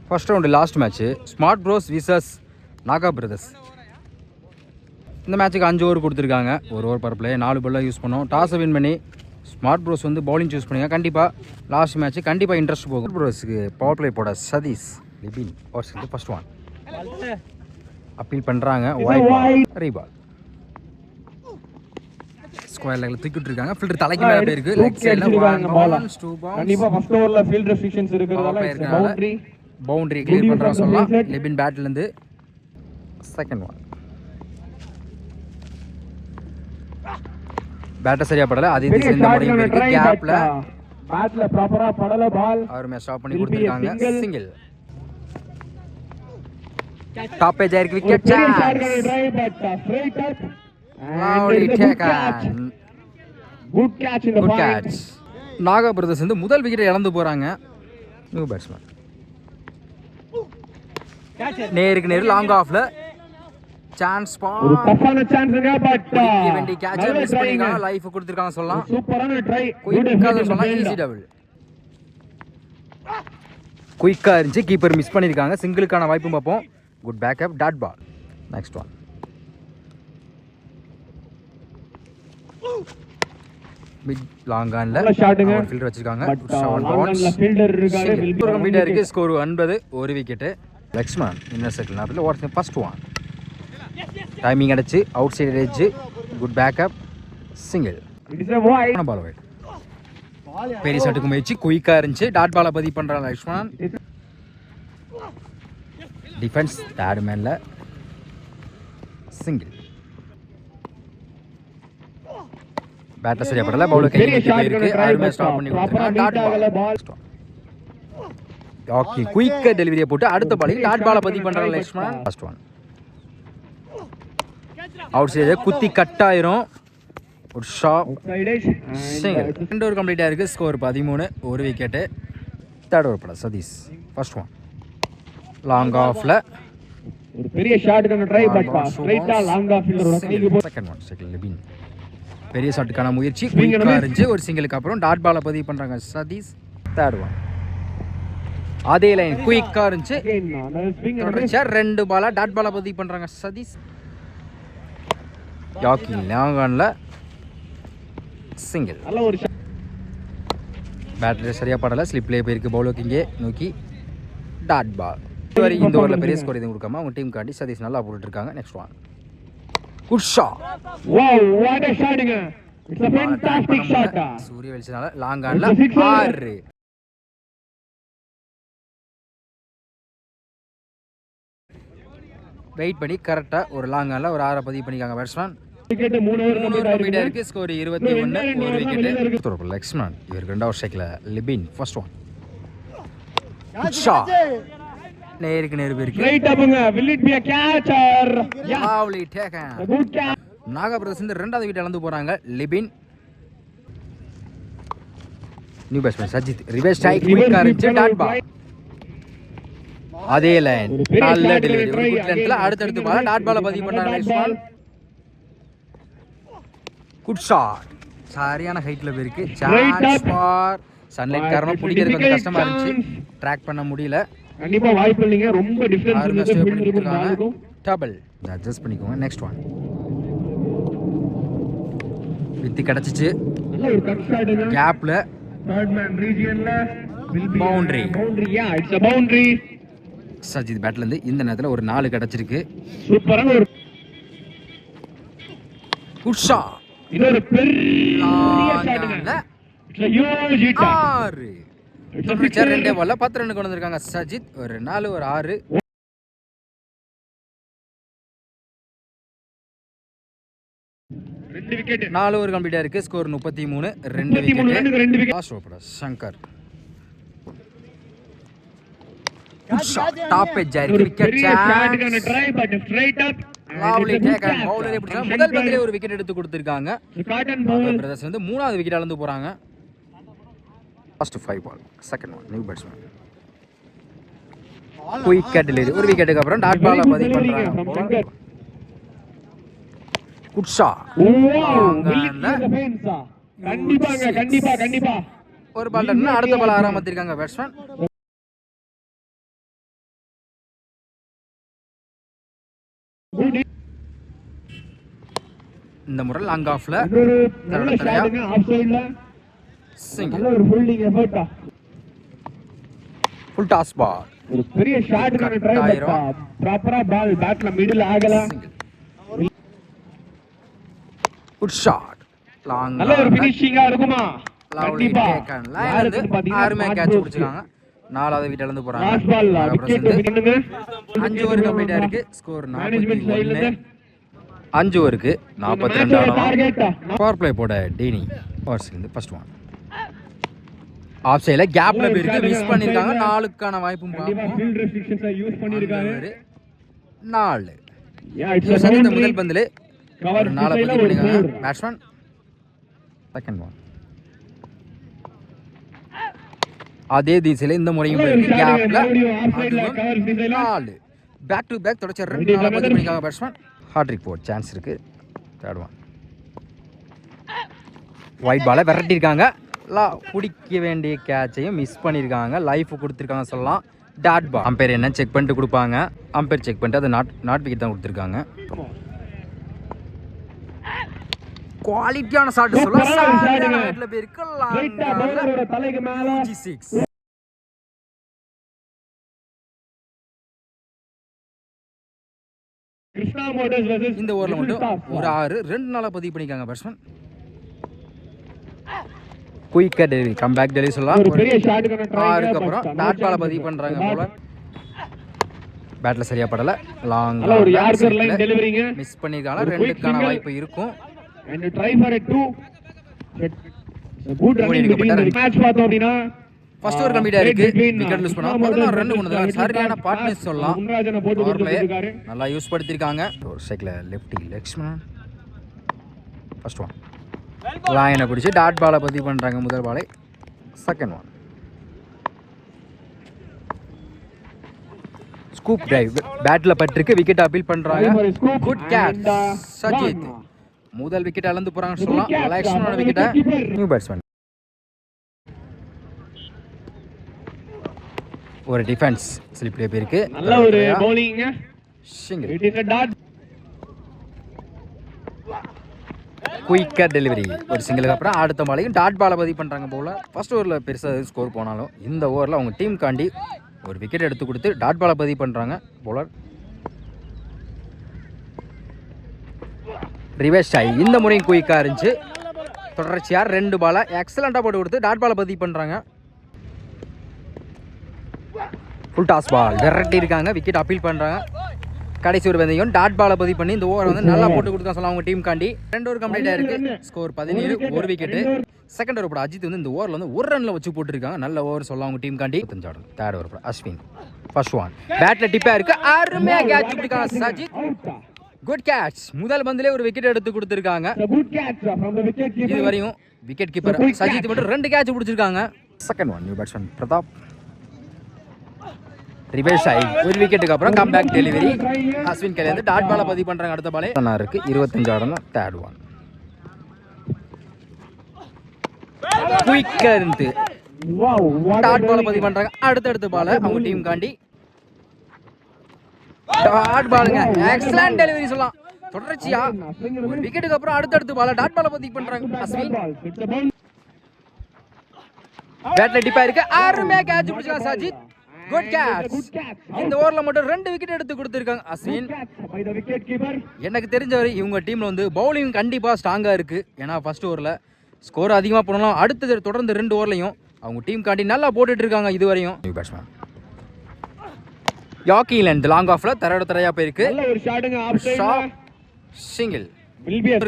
First round last match smart bros versus Naga brothers. இந்த மேட்ச்சுக்கு 5 over கொடுத்துருக்காங்க. ஒரு ஓவர் பர் பிளே 4 பால்லாம் யூஸ் பண்ணோம். டாஸை வின் பண்ணி ஸ்மார்ட் ப்ரோஸ் வந்து பவுலிங் சூஸ் பண்ணுங்க. கண்டிப்பாக லாஸ்ட் மேட்ச்சு கண்டிப்பாக இன்ட்ரெஸ்ட் போகும். ப்ரோஸுக்கு பவர் பிளே போட சதீஷ் லிபின் ஓவர்ஸ் வந்து ஃபர்ஸ்ட் ஒன் அப்பீல் பண்ணுறாங்க. ரீபால் ஸ்கொயர் லெக்ல தூக்கிட்டு இருக்காங்க. ஃபீல்டர் தலைக்கு மேல போய் இருக்கு. லெக் சைடுல 1 பவுன்ஸ் 2 பவுன்ஸ். கண்டிப்பா ஃபர்ஸ்ட் ஓவர்ல ஃபீல்ட் ரெஸ்ட்ரிக்ஷன்ஸ் இருக்குறதால பவுண்டரி கிளியர் பண்றா சொல்லலாம். லிபின் பேட்ல இருந்து செகண்ட் ஒன். பேட்டர் சரியா படல. அது இது இந்த முறையும் இருக்கு. கேப்ல பேட்ல ப்ராப்பரா படல பால். அவர் மேட்ச் ஸ்டாப் பண்ணி கொடுத்திருக்காங்க. சிங்கிள் டாப் பேஜ் ஆயிருக்கு. Wicket chance. Lovely taken. Good catch in the point. Good catch. Naga brothers வந்து முதல் விக்கெட்டை இழந்து போறாங்க. நியூ பேட்ஸ்மேன் நேருக்கு நேர் லாங் ஆஃப்ல சான்ஸ் பால். ஒரு டஃப்பான சான்ஸ்ங்க பட் வேண்டி கேட்ச் மிஸ் பண்ணிருக்காங்க. லைஃப் கொடுத்திருக்காங்க சொல்லலாம். சூப்பரான ட்ரை. குயிக்கா சொல்லலாம். Easy double. குயிக்கா இருந்துச்சு. கீப்பர் மிஸ் பண்ணிருக்காங்க. சிங்கிளுக்கான வாய்ப்பும் பார்ப்போம். Good backup. Dot ball. Next one. Mid long ஆன்ல அவர் ஃபீல்டர் வச்சிருக்காங்க. 7 பவுன்ஸ். ஃபீல்டர் இருக்காரு. ஒரு கம்ப்ளீட்டா இருக்கு. ஸ்கோர் 9. ஒரு விக்கெட். லக்ஷ்மன் இன்னர் சர்க்கிள் நாட்ல ஓவர் ஃபர்ஸ்ட் ஒன். டைமிங் அடிச்சு outside edge. Good backup. Single. It is a wide. Ball wide. பெரிய ஷாட்டுக்கு முயற்சி குயிக்கா இருந்துச்சு. டாட் பாலை பதிவு பண்றாங்க லக்ஷ்மன். டிஃபென்ஸ் தேர்ட் மேன்ல சிங்கிள். பேட்டர் சரியா படல. பவுலர் கையில இருக்கு. ஆர்மே ஸ்டாப் பண்ணி கொடுத்திருக்காங்க. Dot ball. ஓகே குயிக்கா டெலிவரியை போட்டு அடுத்த பாலுக்கு டாட் பாலை பதிவு பண்றாங்க Lakshman. First one. Out side குத்தி கட் ஆயிரும். ஒரு ஷாட். சிங்கிள். ரெண்டு ஓவர் கம்ப்ளீட் ஆயிருக்கு. ஸ்கோர் 13. ஒரு விக்கெட். தேர்ட் ஓவர் பட சதீஷ் ஃபர்ஸ்ட் ஒன். லாங் ஆஃப்ல ஒரு பெரிய ஷாட்டுக்கான ட்ரை பட் ஸ்ட்ரைட்டா லாங் ஆஃப் ஃபீல்டரோட கைக்கு போ. Second one. செகண்ட் லிபின் பெரிய ஷாட்டுக்கான முயற்சி குயிக்கா இருந்துச்சு. ஒரு சிங்கிளுக்கு அப்புறம் டாட் பாலை பதிவு பண்றாங்க சதீஷ். Third one. அதே லைன் குயிக்கா இருந்துச்சு. தொடர்ச்சியா 2 பாலா டாட் பாலை பதிவு பண்றாங்க சதீஷ். யாக்கி லாங் ஆன்ல சிங்கிள். நல்ல ஒரு பேட்டரி சரியா படல. ஸ்லிப்லேயே போயிருக்கு. பவுலர் கிங்கே நோக்கி டாட் பால். இதுவரை இந்த ஓவரில் பெரிய ஸ்கோர் எதுவும் கொடுக்காம அவங்க டீம் காண்டி சதீஷ் நல்லா போட்டுட்டு இருக்காங்க. Next one. Good shot. Wow what a ஷாட்ங்க. It's a fantastic shot. சூரிய வெளிச்சனால லாங் ஆன்ல 6. வெயிட் பண்ணி கரெக்டா ஒரு லாங் ஆன்ல ஒரு 6 பதிவு பண்ணிருக்காங்க பேட்ஸ்மேன். விக்கெட் 3 ஓவர் கம்ப்ளீட் இருக்கு. ஸ்கோர் 21. ஒரு விக்கெட். லக்ஷ்மன் இவர் ரெண்டாவது ஸ்ட்ரைக்ல Libin first one. Good shot. நேருக்கு நேர் போயிருக்கு. ரைட் அப்புங்க. will it be a catch or lovely taken. good catch. Naga brothers இந்த ரெண்டாவது விக்கெட் இழந்து போறாங்க. Libin new batsman Sajith reverse strike குயிக்கா இருந்துச்சு. Dot ball. அதே லைன் நல்ல டெலிவரி. ஒரு குட் லென்த்ல அடுத்து பால் டாட் பாலை பதிவு பண்றாங்க லக்ஷ்மன். Good shot. சரியான ஹைட்ல போயிருக்கு. சான்ஸ் ஃபார் சன்லைட் காரணம் பிடிக்கிறது கொஞ்சம் கஷ்டமா இருந்துச்சு. ட்ராக் பண்ண முடியல. கண்டிப்பா வாய்ப்பு இல்லைங்க. ரொம்ப டிஃபரன்ஸ் இருக்கு ஃபீல்டருக்கும் பாலுக்கும். டபுள் அட்ஜஸ்ட் பண்ணிக்கோங்க. Next one. வித்தி கிடைச்சிச்சு. நல்ல ஒரு கட் ஷாட்ங்க. கேப்ல தேர்ட் மேன் ரீஜியன்ல will be boundary. Yeah it's a boundary. Sajith பேட்ல இருந்து இந்த நேரத்துல ஒரு 4 கிடைச்சிருக்கு. சூப்பரான ஒரு குட் ஷாட். இது ஒரு பெரிய ஷாட்ங்க. It's a huge hit. 6. தொடர்ச்சியா 2 பால்ல 10 ரன் கொண்டு வந்திருக்காங்க சஜித். ஒரு 4 ஒரு 6. 2 விக்கெட். 4 ஓவர் கம்ப்ளீட் ஆயிருக்கு. Score 33. 2 wicket. Last over Shankar good shot. Top edge ஆயிருக்கு. விக்கெட் ஷாட்கான try but straight up. Lovely taken. பவுலரே பிடிச்சா முதல் பந்திலே ஒரு விக்கெட் எடுத்து கொடுத்திருக்காங்க. காட்டன் பவுல் பிரதர்ஸ் வந்து 3வது விக்கெட் இழந்து போறாங்க. First 5 ball. Second one. New batsman quick delivery. ஒரு விக்கெட்டுக்கு அப்புறம் டாட் பாலை பதிவு பண்றாங்க. Good shot. கண்டிப்பா ஒரு பால் அடுத்த பால் ஆரம்பிச்சிருக்காங்க பேட்ஸ்மேன். இந்த முறை லாங் ஆஃப்ல நல்ல ஷாட்டுங்க ஆஃப் சைடுல நல்ல ஒரு ஃபீல்டிங் எஃபர்ட்டா ஃபுல் டாஸ் பால் ஒரு பெரிய ஷாட்டுக்கான ட்ரை பட் ப்ராப்பரா பால் பேட்ல மிடில் ஆகல குட் ஷாட் லாங் நல்ல ஒரு ஃபினிஷிங்கா இருக்குமா கண்டிப்பா யாருமே கேட்ச் பிடிச்சிருக்காங்க. 4வது விக்கெட் இழந்து போறாங்க. லாஸ்ட் பால் விக்கெட் பண்ணுங்க 5 ஓவர் கம்ப்ளீட் ஆயிருக்கு. ஸ்கோர் 41. 5 ஓவருக்கு 42 ஆடும். பவர் பிளே போட டேனி ஓவர்ஸ் இருந்து ஃபர்ஸ்ட் ஒன் ஆஃப் சைடுல கேப்ல போயிருக்கு. மிஸ் பண்ணிருக்காங்க. 4க்கான வாய்ப்பும் பார்ப்போம். ஃபீல்ட் ரெஸ்ட்ரிக்ஷன்ஸை யூஸ் பண்ணிருக்காரு 4 இட்ஸ் இந்த முதல் பந்திலே கவர் 4 பதிவு பண்ணிருக்காங்க பேட்ஸ்மேன். செகண்ட் ஒன் அதே திசையில இந்த முறையும் போயிருக்கு. கேப்ல 4 பேக் டு பேக் தொடர்ச்சி 2 4 பதிவு பண்ணிருக்காங்க பேட்ஸ்மேன். ஹாட்ரிக் போர்ட் சான்ஸ் இருக்கு. தேர்ட் ஒன் ஒயிட் பாலை விரட்டிருக்காங்க. பிடிக்க வேண்டிய கேட்சையும் மிஸ் பண்ணியிருக்காங்க. லைஃப் கொடுத்துருக்காங்க சொல்லலாம். டாட் பால் அம்பையர் என்ன செக் பண்ணிட்டு கொடுப்பாங்க. அம்பையர் செக் பண்ணிட்டு அது நாட் விக்கெட் தான் கொடுத்துருக்காங்க. குவாலிட்டியான ஷாட் சொல்லலாம். தலைக்கு மேல கிருஷ்ணா மோட்டர்ஸ் வெர்சஸ் இந்த ஓவர்ல மட்டும் ஒரு 6 2 நாளா பதிவு பண்ணிருக்காங்க பேட்ஸ்மேன். குயிக்கா டெலிவரி கம்பேக் டெலிவரி சொல்லலாம். ஒரு பெரிய ஷாட்டுக்கான ட்ரை 6க்கு அப்புறம் டாட் பால பதிவு பண்றாங்க போல. பேட்ல சரியா படல. லாங் ஒரு யார்கர் லைன் டெலிவரிங்க மிஸ் பண்ணிருக்காங்க. 2க்கான வாய்ப்பு இருக்கும். and try for a 2 good running between the match பார்த்தோம் அப்படினா ஃபர்ஸ்ட் ஓவர் கம்ப்ளீட் ஆயிருக்கு. விக்கெட் லூஸ் பண்ணா 16 ரன் கொண்டு வந்தாங்க. சரியான பார்ட்னர்ஸ் சொல்லலாம். முன்ராஜனை போட்டு கொடுத்திருக்காரு. நல்லா யூஸ் படுத்திருக்காங்க. ஒரு cycle lefty Lakshmanan first one லைனை பிடிச்சி டாட் பாலை பதிவு பண்றாங்க முதல் பாலை. செகண்ட் ஒன் ஸ்கூப் டிரைவ் பேட்ல பட்டிருக்கு. விக்கெட் அப்பீல் பண்றாங்க. குட் கேட்ச் சஜித் முதல் விக்கெட் இழந்து போறாங்க சொல்லலாம். லக்ஷ்மணோட விக்கெட்டை நியூ பேட்ஸ்மேன் ஒரு டிஃபென்ஸ் ஸ்லிப்ல போயிருக்கு. நல்ல ஒரு bowling single it is a dot குயிக்கா டெலிவரி ஒரு சிங்கிளுக்கு அப்புறம் அடுத்த பாலையும் டாட் பாலை பதிவு பண்றாங்க போல. ஃபர்ஸ்ட் ஓவர்ல பெருசா ஸ்கோர் போனாலும் இந்த ஓவர்ல அவங்க டீம் காண்டி ஒரு விக்கெட் எடுத்து கொடுத்து டாட் பாலை பதிவு பண்றாங்க போலர். ரிவர்ஸ் ஆகி இந்த முறையும் குயிக்கா இருந்துச்சு. தொடர்ச்சியா 2 பாலை எக்ஸலண்டா போட்டு கொடுத்து டாட் பாலை பதிவு பண்றாங்க. ஃபுல் டாஸ் பால் விரட்டி இருக்காங்க. விக்கெட் அப்பீல் பண்றாங்க. கடைசி ஒரு பந்தையும் டாட் பாலை பதிவு பண்ணி இந்த ஓவர் வந்து நல்லா போட்டு கொடுத்தா சொல்லலாம் அவங்க டீம் காண்டி. 2 ஓவர் கம்ப்ளீட் ஆயிருக்கு. ஸ்கோர் 17 ஒரு விக்கெட். செகண்ட் ஓவர் போட அஜித் வந்து இந்த ஓவர்ல வந்து ஒரு ரன்ல வச்சு போட்டுருக்காங்க. நல்ல ஓவர் சொல்லலாம் அவங்க டீம் காண்டி. 25 ஆடும். தேர்ட் ஓவர் போட அஸ்வின் ஃபர்ஸ்ட் ஒன் பேட்ல டிப்பா இருக்கு. அருமையா கேட்ச் பிடிக்காங்க சஜித். குட் கேட்ச் முதல் பந்திலே ஒரு விக்கெட் எடுத்து கொடுத்திருக்காங்க. இது வரையும் விக்கெட் கீப்பர் சஜித் மட்டும் 2 கேட்ச் பிடிச்சிருக்காங்க. Second one new batsman Pratap reverse ஆகி ஒரு விக்கெட்டுக்கு அப்புறம் கம்பேக் டெலிவரி அஸ்வின் கையில இருந்து டாட் பாலை பதிவு பண்றாங்க. அடுத்த பாலே இருக்கு. 25 ஆடணும். தேர்ட் ஒன் குயிக்கா இருந்து டாட் பாலை பதிவு பண்றாங்க. அடுத்த பாலை அவங்க டீம் காண்டி டாட் பாலுங்க எக்ஸலன்ட் டெலிவரி சொல்லலாம். தொடர்ச்சியா ஒரு விக்கெட்டுக்கு அப்புறம் அடுத்த பாலை டாட் பாலை பதிவு பண்றாங்க அஸ்வின். பேட்ல டிப்பா இருக்கு. அருமையா கேட்ச் பிடிச்சாங்க சஜித். குட் கேட்ச் இந்த ஓவர்ல மட்டும் 2 விக்கெட் எடுத்து கொடுத்திருக்காங்க அஸ்வின். எனக்கு தெரிஞ்சவரை இவங்க டீம்ல வந்து பவுலிங் கண்டிப்பா ஸ்ட்ராங்கா இருக்கு. ஏன்னா ஃபர்ஸ்ட் ஓவர்ல ஸ்கோர் அதிகமா போனாலும் அடுத்த தொடர்ந்து 2 ஓவர்லையும் அவங்க டீம் காண்டி நல்லா போட்டுட்டு இருக்காங்க. இதுவரையும் new batsman yaki length long ஆஃப்ல தரையா போயிருக்கு. சிங்கிள்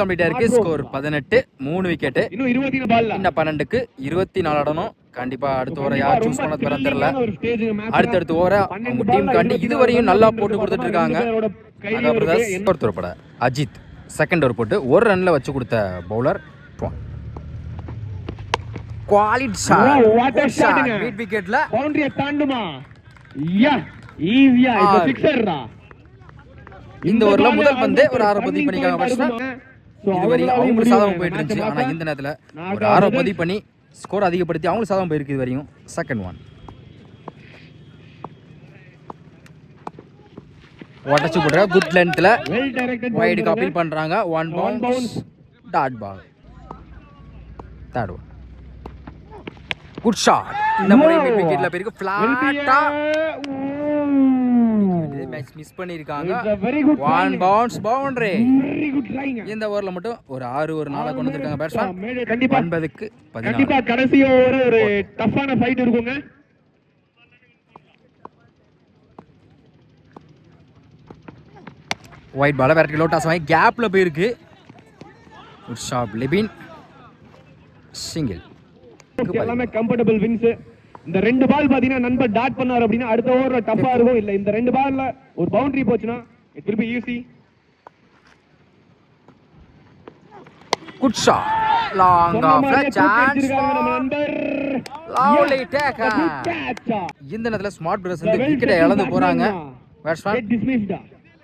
கம்ப்ளீட் ஆயிருக்கு. Score 18 3 wicket. இன்னும் 12க்கு 24 ஆடணும். கண்டிப்பா அடுத்த ஓவரை யார் சூஸ் பண்ணது வர தெரியல. அடுத்தடுத்த ஓவரை அவங்க டீம் காண்டி இதுவரையும் நல்லா போட்டு கொடுத்துட்டு இருக்காங்க. ஒருத்தர் அஜித் செகண்ட் ஓவர் போட்டு ஒரு ரன்ல வச்சு கொடுத்த பவுலர். குவாலிட்டி ஷாட் மிட் விக்கெட்ல பவுண்டரியை தாண்டுமா யா ஈஸியா இது சிக்ஸர் டா. இந்த ஓவர்ல முதல் பந்து ஒரு 6 பதிவு பண்ணிருக்காங்க பேட்ஸ்மேன். இதுவரையும் அவங்க சாதகம் போயிட்டு இருந்துச்சு. ஆனா இந்த நேரத்துல ஒரு 6 பதிவு பண்ணி ஸ்கோர் அதிகப்படுத்தி அவங்க சாதகம் போயிருக்கு இதுவரையும். செகண்ட் ஒன் உடச்சு போடுற குட் லென்த்ல வெல் டைரக்டட் வைடுக்கு அப்பீல் பண்றாங்க. 1 bounce dot ball. Third one good shot. இந்த முறை மிட் விக்கெட்ல போயிருக்கு. ஃபிளாட்டா மேட்ச் மிஸ் பண்ணிருக்காங்க. 1 பவுன்ஸ் பவுண்டரி. வெரி குட் ட்ரைங்க. இந்த ஓவர்ல மட்டும் ஒரு 6 ஒரு 4 கொண்டு வந்திருக்காங்க பேட்ஸ்மேன். கண்டிப்பா 9க்கு 14. கண்டிப்பா கடைசி ஓவர் ஒரு டஃப்பான ஃபைட் இருக்குங்க. ஒயிட் பால விரட்டி லோட்டாஸ் வாங்கி கேப்ல போயிருக்கு. Good shot Libin single. எல்லாமே கம்ஃபர்டபிள் வின்ஸ். இந்த 2 பால் பாத்தீங்கன்னா நண்பர் டாட் பண்ணாரு அப்படின்னா அடுத்த ஓவர்ல டஃப்பா இருக்கும். இல்ல இந்த 2 பால்ல ஒரு பவுண்டரி போச்சுன்னா it will be easy. Good shot long ஆஃப்ல சான்ஸ் நம்ம நண்பர் லவ்லி டேக். கேட்ச். இந்த நேரத்துல ஸ்மார்ட் பிரதர்ஸ் வந்து விக்கெட்டை இழந்து போறாங்க. Batsman dismissed.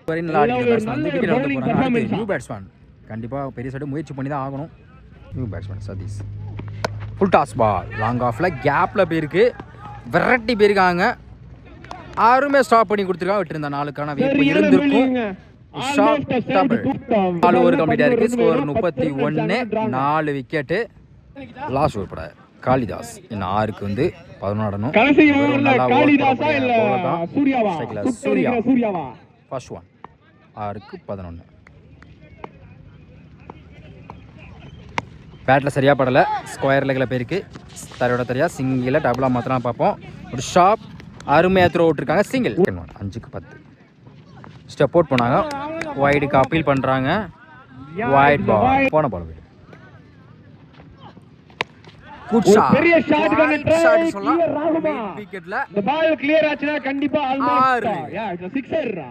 வெரி நல்லா ஆடிங்க பேட்ஸ்மேன் வந்து விக்கெட் இழந்து போறாங்க. நியூ பேட்ஸ்மேன் கண்டிப்பா பெரிய சைடு முயற்சி பண்ணி தான் ஆகணும். New batsman Sathish. Full toss ball long ஆஃப்ல கேப்ல போயிருக்கு. விரட்டி போயிருக்காங்க. யாருமே ஸ்டாப் பண்ணி கொடுத்துருக்காங்க. விட்டுருந்த 4க்கான வேப்பு இருந்திருக்கும். Shot double. 4 ஓவர் கம்ப்ளீட் ஆயிருக்கு. ஸ்கோர் 31. 4 விக்கெட். லாஸ்ட் ஓவர் பட காளிதாஸ் இன்னும் 6க்கு வந்து 11 ஆடணும். கடைசி ஓவர்ல காளிதாஸா இல்ல சூர்யாவா? சூர்யாவா? ஃபர்ஸ்ட் ஒன் 6க்கு 11. பேட்டில் சரியாக படலை. ஸ்கொயர் லெக்கில் போயிருக்கு. தரையா சிங்கிளை டபுளாக மாற்றலாம் பார்ப்போம். ஒரு ஷாப் அருமையாக த்ரோ விட்டுருக்காங்க. சிங்கிள் 5க்கு 10. ஸ்டெப் அவுட் பண்ணாங்க. வைடுக்கு அப்பீல் பண்ணுறாங்க. வைட் பால் போன பால் போயிடு. Good shot. பெரிய ஷாட் கன ட்ரை. சொல்லலாம் விக்கெட்ல இந்த பால் கிளியர் ஆச்சுனா கண்டிப்பா almost 6. Yeah it's 6.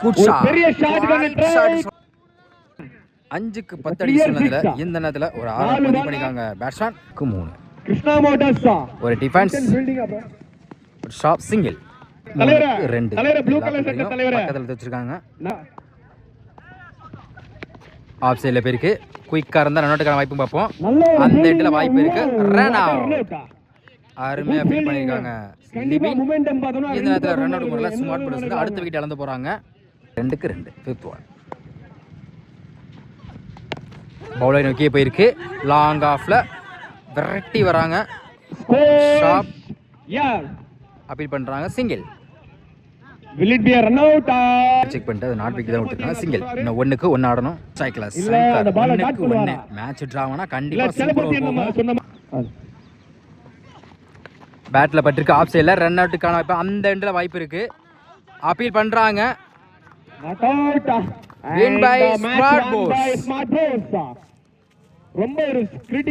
Good shot. பெரிய ஷாட் கன ட்ரை. 5க்கு 10 அடிஷனல்ல இந்த நேரத்துல ஒரு 6 பதிவு பண்ணிருக்காங்க பேட்ஸ்மேனுக்கு 3. கிருஷ்ணா மோட்டார்ஸ் ஒரு டிஃபென்ஸ் ஃபீல்டிங் அப். ஒரு ஷாட் சிங்கிள். தலைவரே 2 தலைவரே ப்ளூ கலர் சட்டை தலைவரே பக்கத்துல வச்சிருக்காங்க. ஆஃப் சைடுல போயிருக்கு. குயிக்கா இருந்தா ரன் அவுட்கான வாய்ப்பு பார்ப்போம். அந்த இடத்துல வாய்ப்பு இருக்கு. Run out. அருமையா ஃபீல் பண்ணிருக்காங்க. கண்டிப்பா மொமெண்டம் பார்த்தோம்னா இந்த நேரத்துல ரன் அவுட் பண்ணல. ஸ்மார்ட் பவுலர்ஸ் வந்து அடுத்த விக்கெட் இழந்து போறாங்க. 2க்கு 2 ஃபிஃப்த் ஒன். பவுலர் நோக்கியே போயிருக்கு. லாங் ஆஃப்ல விரட்டி வராங்க. ஷாப் யா அப்பீல் பண்றாங்க. Single. will it be a run out? Check பண்ணிட்டு அது நாட் விக்கெட் தான் விட்டுருக்காங்க. சிங்கிள். இன்னும் 1க்கு 1 ஆடணும். சைக்கிளஸ் இல்ல அந்த பால் டாட் பண்ணுவாங்க. மேட்ச் டிராவனா கண்டிப்பா இல்ல சூப்பர் செலபதி நம்ம போகும். சொன்ன பேட்ல பட்டிருக்கு. ஆஃப் சைடுல ரன் அவுட்டுக்கான வாய்ப்பு அந்த எண்ட்ல வாய்ப்பு இருக்கு. அப்பீல் பண்றாங்க. Not out. Win by Smart Bros. ரொம்ப ஒரு கிரிட்டிக்